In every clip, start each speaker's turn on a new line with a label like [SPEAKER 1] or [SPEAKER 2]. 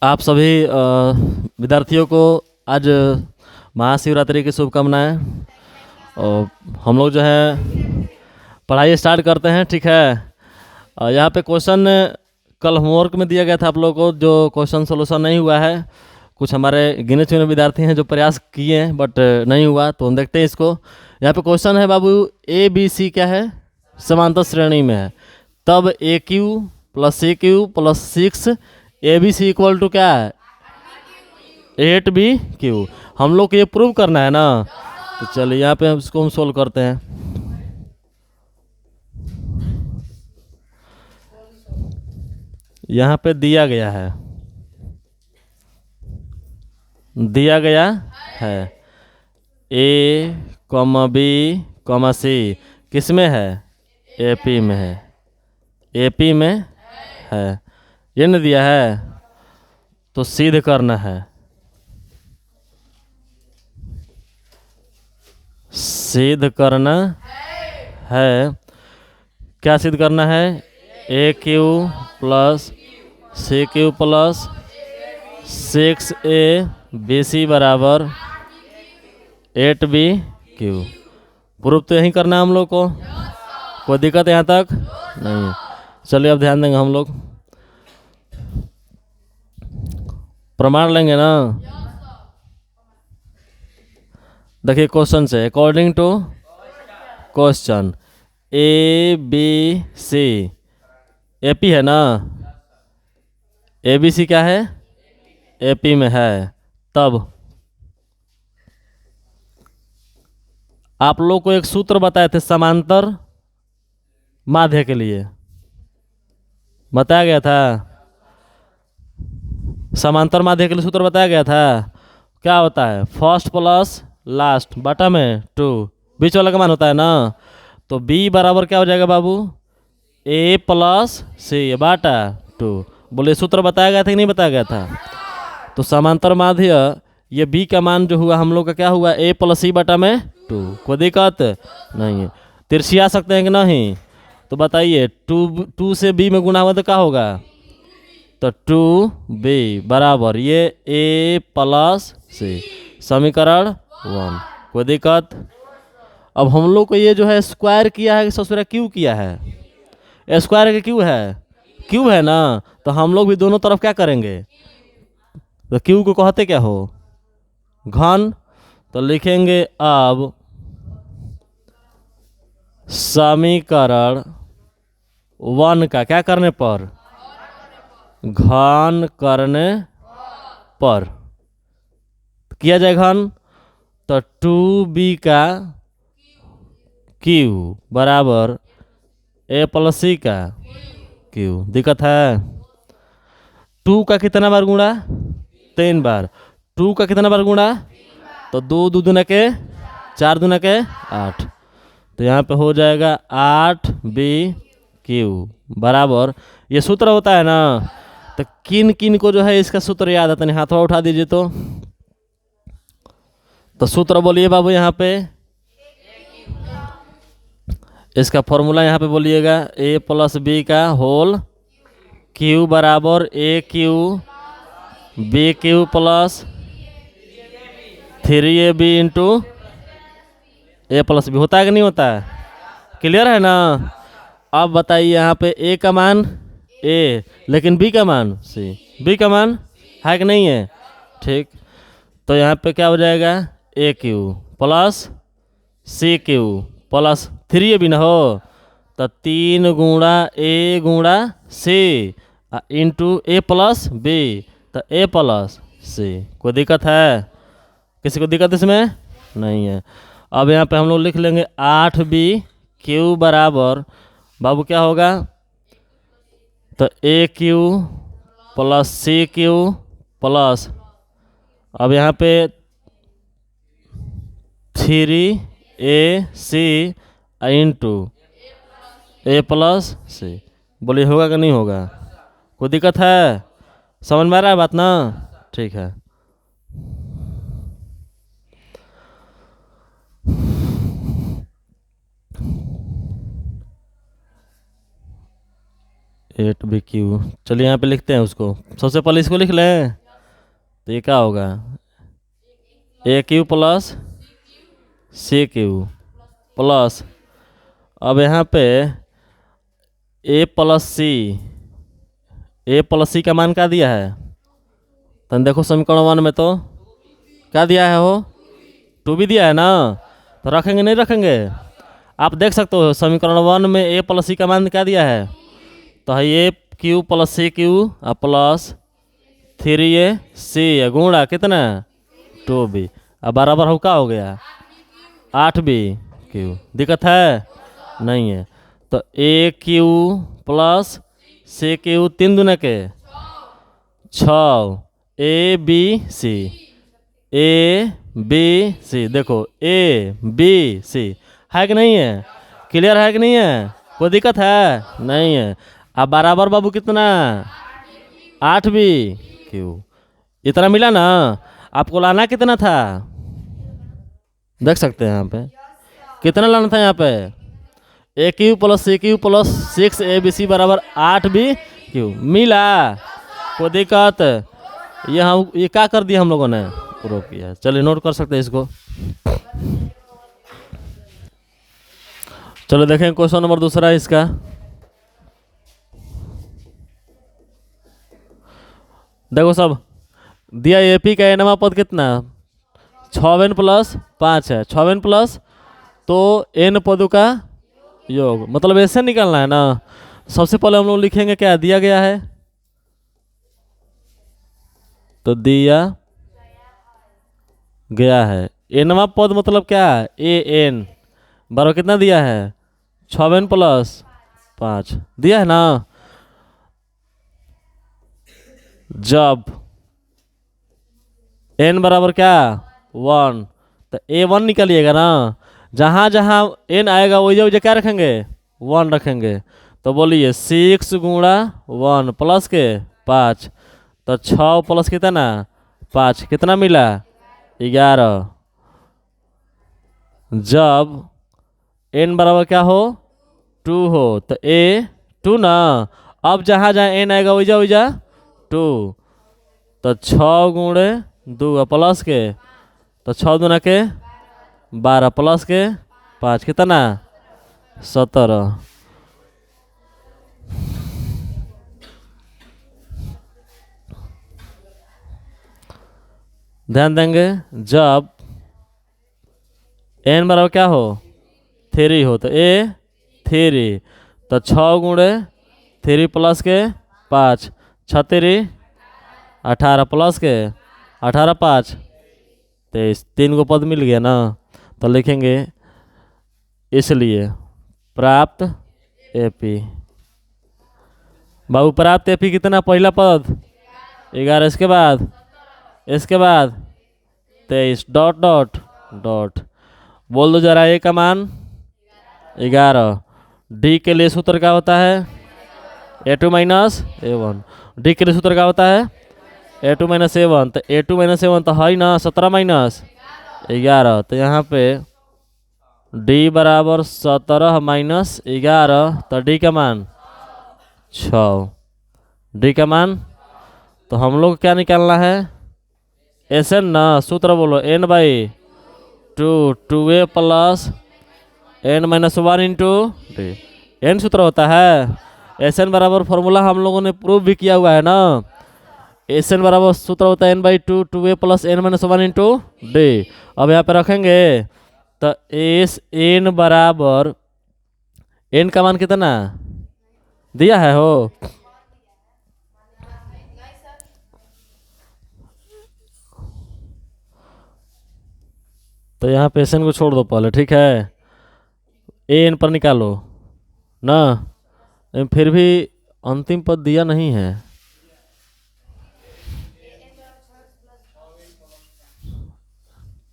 [SPEAKER 1] आप सभी विद्यार्थियों को आज महाशिवरात्रि की शुभकामनाएं। और हम लोग जो है पढ़ाई स्टार्ट करते हैं, ठीक है। यहाँ पे क्वेश्चन कल होमवर्क में दिया गया था आप लोगों को, जो क्वेश्चन सोल्यूशन नहीं हुआ है। कुछ हमारे गिने चुने विद्यार्थी हैं जो प्रयास किए हैं बट नहीं हुआ, तो हम देखते हैं इसको। यहाँ पे क्वेश्चन है बाबू, ए बी सी क्या है, समांतर श्रेणी में है, तब A cube plus C cube plus 6 A B C equal to क्या है, 8 बी क्यू। हम लोग को ये प्रूव करना है ना, तो चलिए यहाँ पे इसको हम सोल्व करते हैं। यहाँ पे दिया गया है ए कॉमा बी कॉमा सी किस में है, एपी में है, एपी में है। ये नहीं दिया है तो सिद्ध करना है, सिद्ध करना है। क्या सिद्ध करना है, A cube plus C cube plus 6 A B C बराबर 8 बी क्यू। प्रूफ तो यही करना है हम लोग को, कोई दिक्कत यहाँ तक नहीं है। चलिए अब ध्यान देंगे हम लोग, प्रमाण लेंगे ना। देखिए क्वेश्चन से, according to question A B C, AP है ना, ए बी सी क्या है, एपी में है। तब आप लोग को एक सूत्र बताए थे समांतर माध्य के लिए, बताया गया था। समांतर माध्य के लिए सूत्र बताया गया था। क्या होता है, फर्स्ट प्लस लास्ट बटा में 2, बीच वाला का मान होता है ना। तो b बराबर क्या हो जाएगा बाबू, a प्लस सी बाटा 2। बोले सूत्र बताया गया था कि नहीं बताया गया था। तो समांतर माध्य ये b का मान जो हुआ हम लोग का क्या हुआ, a प्लस सी बटा में 2। कोई दिक्कत नहीं है, तिरछिया सकते हैं कि नहीं। तो बताइए 2 से b में गुणा हुआ तो क्या होगा, तो 2b बराबर ये a प्लस सी, समीकरण 1। कोई दिक्कत। अब हम लोग को ये जो है स्क्वायर किया है कि ससुरा क्यू किया है, स्क्वायर के क्यू है ना। तो हम लोग भी दोनों तरफ क्या करेंगे, तो क्यू को कहते क्या हो, घन। तो लिखेंगे अब समीकरण 1 का क्या करने पर, घन करने पर किया जाए घन। तो 2b का क्यू बराबर ए प्लस सी का क्यू। दिक्कत है, 2 का कितना बार गुणा, 3 बार। 2 का कितना बार गुणा, तो 2 2 दूना के 4 दूना के 8। तो यहाँ पे हो जाएगा 8 बी क्यू बराबर, ये सूत्र होता है ना। तो किन किन को जो है इसका सूत्र याद है, तो हाथों उठा दीजिए। तो सूत्र बोलिए बाबू यहाँ पे, इसका फॉर्मूला यहाँ पे बोलिएगा, a प्लस बी का होल क्यू बराबर A cube B cube plus 3ab into A plus B. होता है कि नहीं होता है, क्लियर है ना। अब बताइए यहाँ पे a का मान a, लेकिन b का मान c, b का मान है कि नहीं है, ठीक। तो यहाँ पे क्या हो जाएगा, A cube plus C cube plus 3ab ना हो, तो 3 गुणा ए गुणा C into A plus B, तो ए प्लस सी। कोई दिक्कत है, किसी को दिक्कत इसमें नहीं है। अब यहाँ पे हम लोग लिख लेंगे 8b क्यू बराबर बाबू क्या होगा, तो A cube plus C cube plus, अब यहाँ पे 3ac इंटू ए प्लस सी। बोलिए होगा कि नहीं होगा, कोई दिक्कत है, समझ में आ रहा है बात ना, ठीक है। 8 BQ। चलिए यहाँ पे लिखते हैं उसको, सबसे पहले इसको लिख लें। तो ये क्या होगा, AQ प्लस CQ प्लस, अब यहाँ पे A प्लस C का मान क्या दिया है, तो देखो समीकरण 1 में तो क्या दिया है, हो 2 भी दिया है ना, तो रखेंगे नहीं रखेंगे। आप देख सकते हो समीकरण 1 में A प्लस C का मान क्या दिया है, तो है AQ plus CQ plus 3AC गुणा कितना 2B, अब बराबर हो क्या हो गया 8BQ। दिक्कत है नहीं है। तो AQ प्लस CQ 3 दूने के 6, ABC देखो ABC है कि नहीं है, क्लियर है कि नहीं है, कोई दिक्कत है नहीं है। अब बराबर बाबू कितना 8BQ, इतना मिला ना। आपको लाना कितना था, देख सकते हैं यहाँ पे कितना लाना था, यहाँ पे AQ plus CQ plus 6ABC बराबर 8BQ मिला, कोई दिक्कत। ये हम ये क्या कर दिया हम लोगों ने, प्रूव किया। चलिए नोट कर सकते हैं इसको। चलो देखें क्वेश्चन नंबर दूसरा है इसका। देखो सब दिया AP का एनवा पद कितना 6n प्लस 5 है, 6n प्लस तो n पदों का योग, मतलब ऐसे निकालना है ना। सबसे पहले हम लोग लिखेंगे क्या दिया गया है, तो दिया गया है एनवा पद मतलब क्या है AN बराबर कितना दिया है 6n प्लस 5 दिया है ना। जब n बराबर क्या 1, तो A1 निकालिएगा ना, जहाँ जहाँ n आएगा वही वजह क्या रखेंगे 1 रखेंगे। तो बोलिए 6 गुणा 1 प्लस के 5, तो 6 प्लस कितना 5 कितना मिला 11। जब n बराबर क्या हो 2 हो, तो A2 ना, अब जहाँ जहाँ n आएगा वही 2, तो 6 गुणे 2 प्लस के, तो 6 दूना के 12 प्लस के 5 कितना 17। ध्यान देंगे जब n बराबर क्या हो 3 हो, तो A3, तो 6 गुणे 3 प्लस के 5 36 18 प्लस के 18 5 23, 3 को पद मिल गया ना। तो लिखेंगे इसलिए प्राप्त AP। बाबू प्राप्त AP कितना, पहला पद 11, इसके बाद 23 डॉट डॉट डॉट, बोल दो जरा A का मान 11। D के लिए सूत्र क्या होता है A2 माइनस A1, D के लिए सूत्र क्या होता है A2 माइनस A1, तो A2 माइनस A1 तो है ना 17 माइनस 11, तो यहाँ पे D बराबर 17 माइनस 11, तो D का मान 6, D का मान। तो हम लोग क्या निकालना है SN ना, सूत्र बोलो n/2 2A plus n minus 1 into D, n सूत्र होता है। SN बराबर फॉर्मूला हम लोगों ने प्रूव भी किया हुआ है ना, SN बराबर सूत्र होता है n/2 2A plus n minus 1 into D। अब यहाँ पे रखेंगे तो SN बराबर n का मान कितना दिया है हो, तो यहाँ पे SN को छोड़ दो पहले, ठीक है AN पर निकालो ना। फिर भी अंतिम पद दिया नहीं है,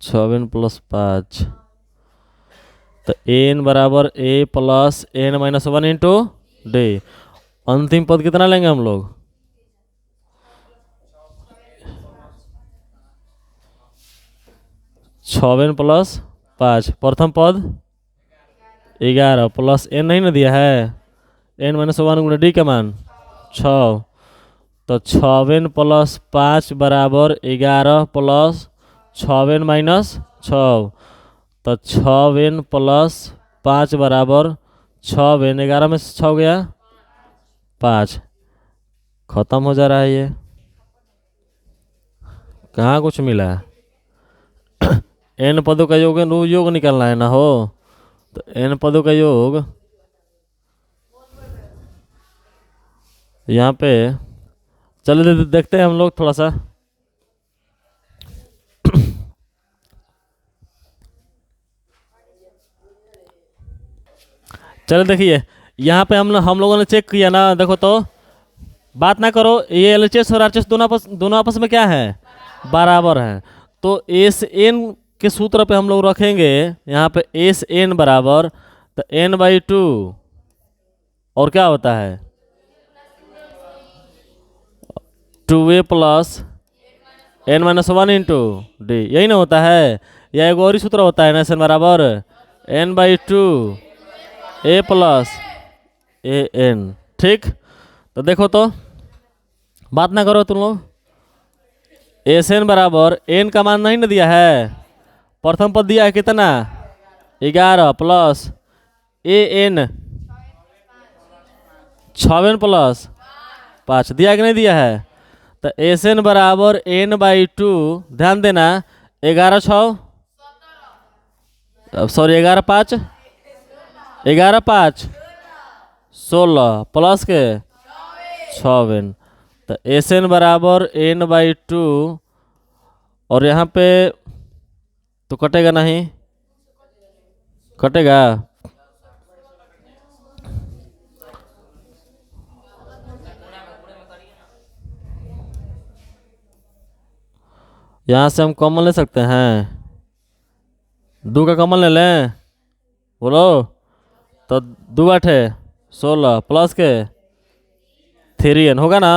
[SPEAKER 1] छः प्लस 5, तो AN बराबर A plus n minus 1 into D। अंतिम पद कितना लेंगे हम लोग 6 प्लस 5, प्रथम पद 11 प्लस n नहीं ना दिया है n माइनस 1 गुणे D का मान छः। तो छवेन प्लस 5 बराबर 11 प्लस छवेन माइनस 6। तो छवेन प्लस 5 बराबर छवेन, 11 में से 6 गया 5। खत्म हो जा रहा है ये, कहाँ कुछ मिला। एन पदों का योग योग निकालना है ना हो, तो एन पदों का योग यहाँ पे चलो देखते हैं हम लोग थोड़ा सा। चलो देखिए, यहाँ पे हम लोगों ने चेक किया ना, देखो तो बात ना करो, ये एलएचएस और आरएचएस दोनों आपस में क्या है, बराबर हैं। तो एस एन के सूत्र पे हम लोग रखेंगे यहाँ पे एस एन बराबर, तो n/2 और क्या होता है 2a plus n-1 into D, यही ना होता है। या एक और ही सूत्र होता है ना, एस एन बराबर n/2 a plus A N. ठीक, तो देखो तो बात ना करो तुम लोग, एस एन बराबर एन का मान नहीं ना दिया है, प्रथम पद दिया है कितना 11 प्लस ए एन 6 प्लस 5 दिया कि नहीं दिया है। तो एस एन बराबर n/2, ध्यान देना 11 6, सॉरी 11 5, 11 5 16 प्लस के 6। तो एस एन बराबर n/2, और यहाँ पे तो कटेगा नहीं, कटेगा यहाँ से हम कॉमन ले सकते हैं, 2 का कॉमन ले लें, बोलो। तो 2 8 16 प्लस के 3n होगा ना,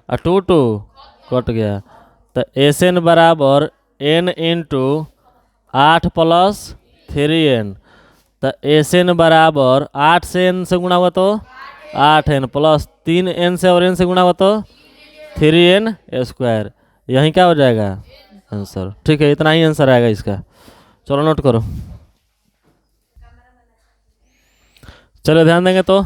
[SPEAKER 1] और 2 2 कट गया। तो एस एन बराबर n इंटू 8 प्लस 3n। तो एस एन बराबर 8 से n से गुणा हुआ तो 8n प्लस 3n से और n से गुणा हुआ तो 3n स्क्वायर। यहीं क्या हो जाएगा आंसर। ठीक है, इतना ही आंसर आएगा इसका। चलो नोट करो, चलो ध्यान देंगे तो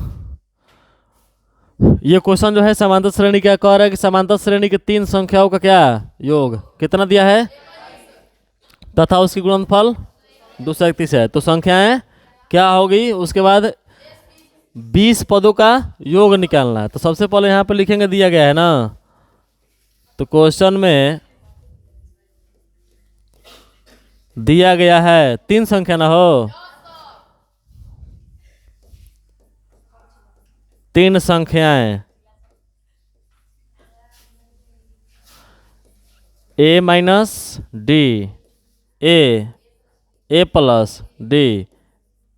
[SPEAKER 1] ये क्वेश्चन जो है समांतर श्रेणी क्या कह रहा है कि समांतर श्रेणी की 3 संख्याओं का क्या योग कितना दिया है तथा उसकी गुणनफल 231 है। तो संख्याएं क्या होगी, उसके बाद 20 पदों का योग निकालना है। तो सबसे पहले यहाँ पे लिखेंगे, दिया गया है ना, तो क्वेश्चन में दिया गया है 3 संख्या ना हो, 3 संख्याएं a minus D, A plus D,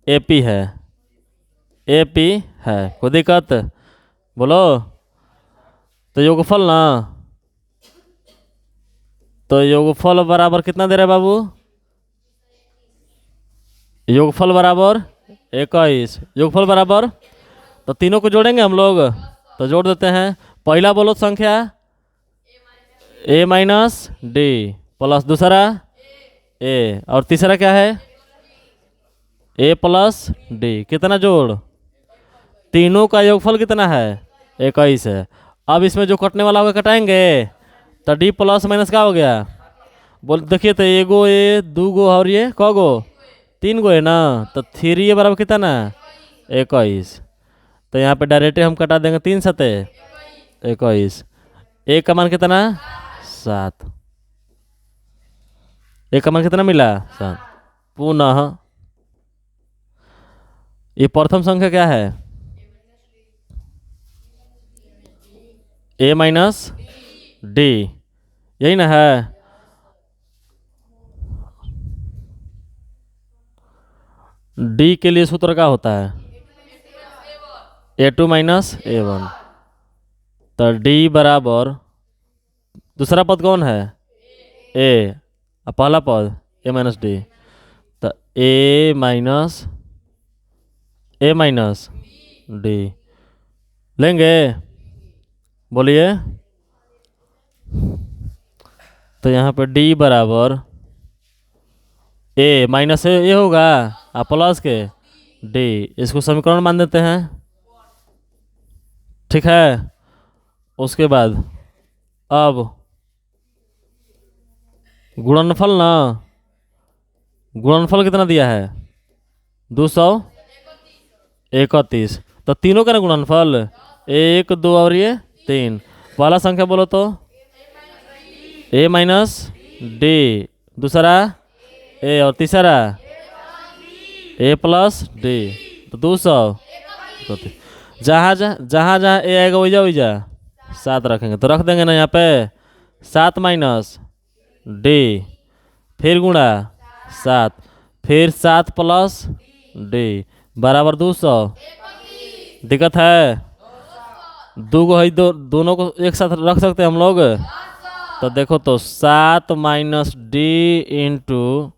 [SPEAKER 1] AP है, AP है, कोई दिक्कत बोलो। तो योगफल ना, तो योगफल बराबर कितना दे रहे बाबू, योगफल बराबर 21, योगफल बराबर, तो तीनों को जोड़ेंगे हम लोग, तो जोड़ देते हैं। पहला बोलो संख्या a माइनस डी प्लस दूसरा a, और तीसरा क्या है a प्लस डी, कितना जोड़, तीनों का योगफल कितना है 21 है। अब इसमें जो कटने वाला होगा कटाएंगे, तो d प्लस माइनस क्या हो गया, बोल देखिए तो एगो ए, 2 गो और ये क गो, 3 गो है ना, तो 3 बराबर कितना 21। तो यहाँ पे डायरेक्ट हम कटा देंगे 3 सते 21, एक का मान कितना 7, एक का मान कितना मिला 7। पुनः ये प्रथम संख्या क्या है a माइनस डी, यही ना है। डी के लिए सूत्र क्या होता है a2 माइनस a1। तो d बराबर, दूसरा पद कौन है a, और पहला पद a माइनस डी, तो a माइनस डी लेंगे। बोलिए। तो यहाँ पे डी बराबर ए माइनस ए होगा और प्लस के डी, इसको समीकरण मान देते हैं। ठीक है, उसके बाद अब गुणनफल ना, गुणनफल कितना दिया है 231। तो तीनों का ना गुणनफल 1 2 और ये 3। पहला संख्या बोलो तो ए माइनस डी, दूसरा ए और तीसरा ए प्लस डी। तो 200 जहाँ जहाँ ए आएगा वही जा 7 रखेंगे, तो रख देंगे ना यहाँ पे 7 माइनस डी, फिर गुणा 7, फिर 7 प्लस डी बराबर 200। दिक्कत है, दो को है, दोनों को एक साथ रख सकते हैं हम लोग। तो देखो तो 7 minus D into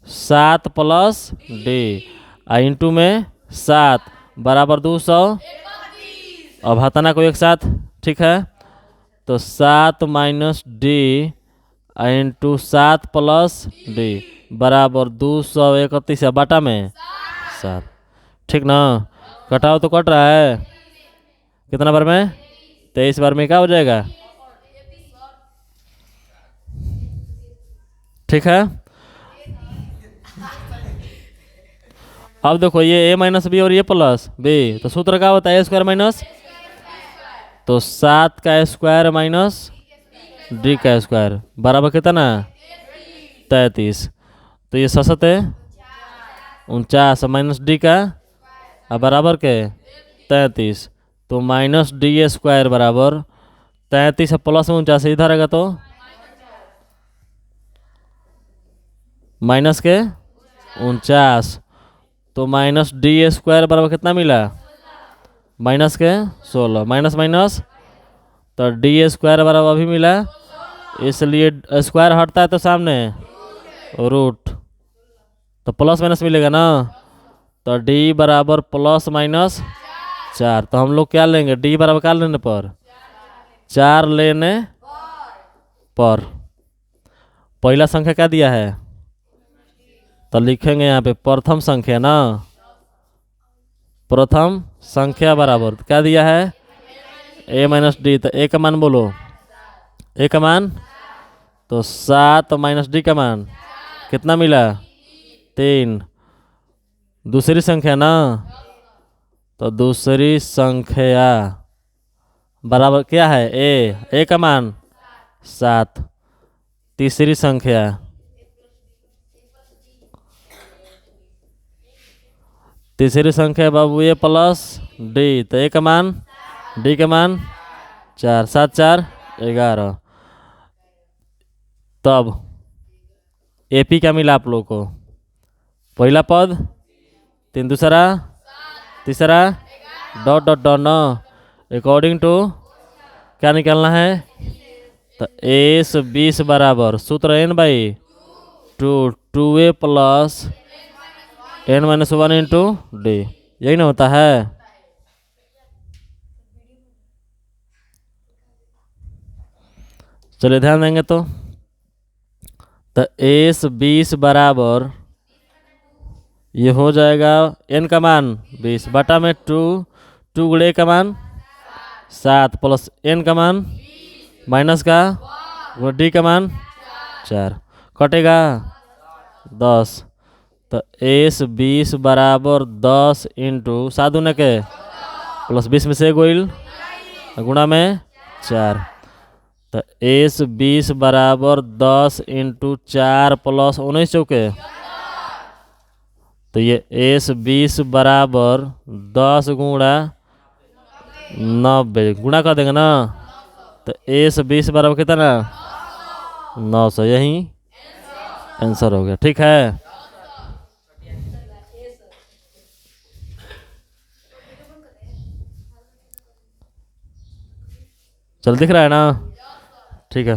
[SPEAKER 1] 7 plus D into में 7 बराबर 200। अब हटाना को एक साथ, ठीक है। तो 7 minus D into 7 plus D बराबर 231 है, बाटा में 7। ठीक ना, कटाओ तो कट रहा है, कितना बार में 23 बार में क्या हो जाएगा। ठीक है, अब देखो ये ए माइनस बी और ये प्लस बी, तो सूत्र क्या होता है ए स्क्वायर माइनस, तो 7 का स्क्वायर माइनस डी का स्क्वायर बराबर कितना 33। तो ये 7 है 49 माइनस डी का बराबर के 33। तो माइनस डी स्क्वायर बराबर 33 प्लस 49 इधर आएगा तो माइनस के 49। तो माइनस डी स्क्वायर बराबर कितना मिला माइनस के 16, माइनस माइनस तो डी स्क्वायर बराबर अभी मिला, इसलिए स्क्वायर हटता है तो सामने रूट, तो प्लस माइनस मिलेगा ना। तो डी बराबर प्लस माइनस 4। तो हम लोग क्या लेंगे, डी बराबर क्या लेने पर 4 लेने पर। पहला संख्या क्या दिया है, तो लिखेंगे यहाँ पे प्रथम संख्या ना, प्रथम संख्या बराबर क्या दिया है ए माइनस डी। तो ए का मान बोलो, ए का मान तो 7 माइनस डी का मान कितना मिला 3। दूसरी संख्या ना, तो दूसरी संख्या बराबर क्या है ए का मान 7। तीसरी संख्या बाबू ए प्लस डी, तो ए का मान डी का मान 4, 7 4 11। तब एपी क्या मिला आप लोग को, पहला पद 3, दूसरा तीसरा डॉट डॉट डॉट न, अकॉर्डिंग टू क्या निकालना है, तो एस 20 बराबर सूत्र n by 2, 2a plus n minus 1 into D, यही ना होता है। चलिए ध्यान देंगे तो एस 20 बराबर ये हो जाएगा n का मान 20 बटा में 2 गुणे का मान 7 प्लस n का मान माइनस का डी का मान 4, कटेगा 10। तो एस 20 बराबर 10 इंटू 7 दूने के प्लस 20 में से गोइल गुणा में 4। तो एस 20 बराबर 10 इंटू 4 प्लस 19 चौके, तो ये एस 20 बराबर 10 गुणा 90 गुणा कर देंगे ना। तो एस 20 बराबर कितना 900, यही आंसर हो गया। ठीक है, चल दिख रहा है ना, ठीक है।